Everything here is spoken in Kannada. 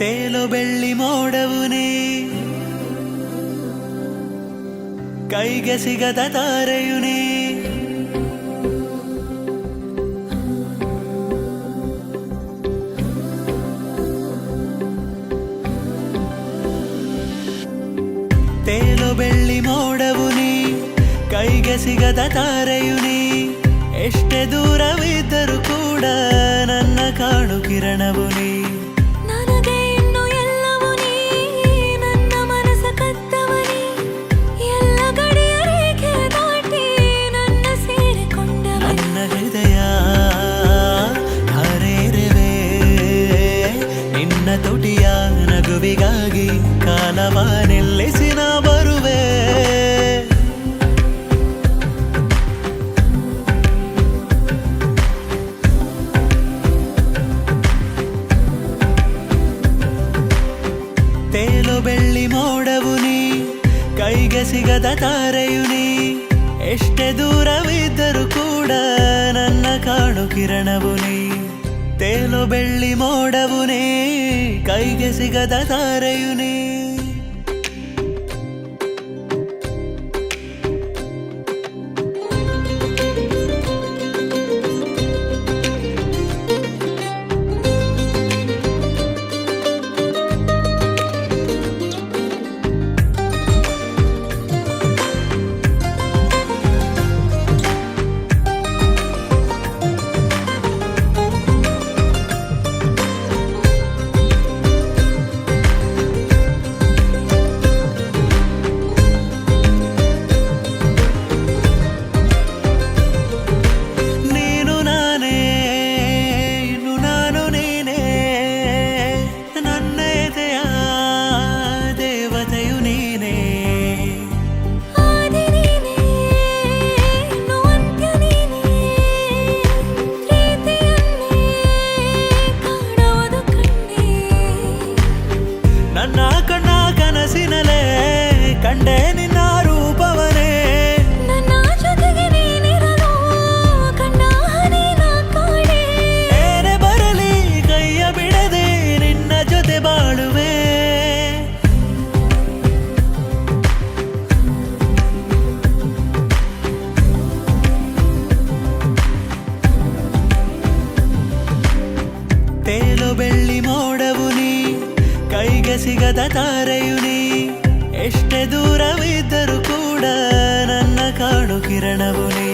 ತೇಲೋ ಬೆಳ್ಳಿ ಮೋಡವು ನೀ, ಕೈಗೆ ಸಿಗದ ತಾರೆಯು ನೀ. ತೇಲೋ ಬೆಳ್ಳಿ ಮೋಡವು ನೀ, ಕೈಗೆ ಸಿಗದ ತಾರೆಯು ನೀ. ಎಷ್ಟೇ ದೂರವಿದ್ದರೂ ಕೂಡ ನನ್ನ ಕಾಣು ಕಿರಣವು ನೀ. ನನಗೆ ಇನ್ನು ಎಲ್ಲವೂ ನೀ, ನನ್ನ ಮನಸ ಕತ್ತವನಿ. ಎಲ್ಲ ಗಡಿಯ ರೇಖೆ ದಾಟಿ ನನ್ನ ಸೇರಿಕೊಂಡವ. ನನ್ನ ಹೃದಯ ಹಾರೇರಿವೆ ನಿನ್ನ ತುಟಿಯ ನಗುವಿಗಾಗಿ. ಕಾಲವ ನಿಲ್ಲಿಸಿ ನಾ ಬರುವೆ. ತೇಲೋ ಬೆಳ್ಳಿ ಮೋಡವು ನೀ, ಕೈಗೆ ಸಿಗದ ತಾರೆಯು ನೀ. ಎಷ್ಟೇ ದೂರವಿದ್ದರೂ ಕೂಡ ನನ್ನ ಕಾಣು ಕಿರಣವು ನೀ. ತೇಲೋ ಬೆಳ್ಳಿ ಮೋಡವು ನೀ, ಕೈಗೆ ಸಿಗದ ತಾರೆಯು ನೀ. ನನ್ನ ಕಣ್ಣ ಕನಸಿನಲೇ ಕಂಡೆ ನಿನ್ನ ರೂಪವನೇ. ನನ್ನ ಜೊತೆಗೆ ನೀನಿರಲು ಕಣ್ಣ ಹನಿನ ಕಾಣೆ. ಏನೇ ಬರಲಿ ಕೈಯ ಬಿಡದೆ ನಿನ್ನ ಜೊತೆ ಬಾಳುವೆ. ತೇಲೋ ಬೆಳ್ಳಿ ಮೋಡವು ನೀ, ಕೈಗೆ ಸಿಗದ ತಾರೆಯು ನೀ. ಎಷ್ಟೇ ದೂರವಿದ್ದರೂ ಕೂಡ ನನ್ನ ಕಾಣು ಕಿರಣವು ನೀ.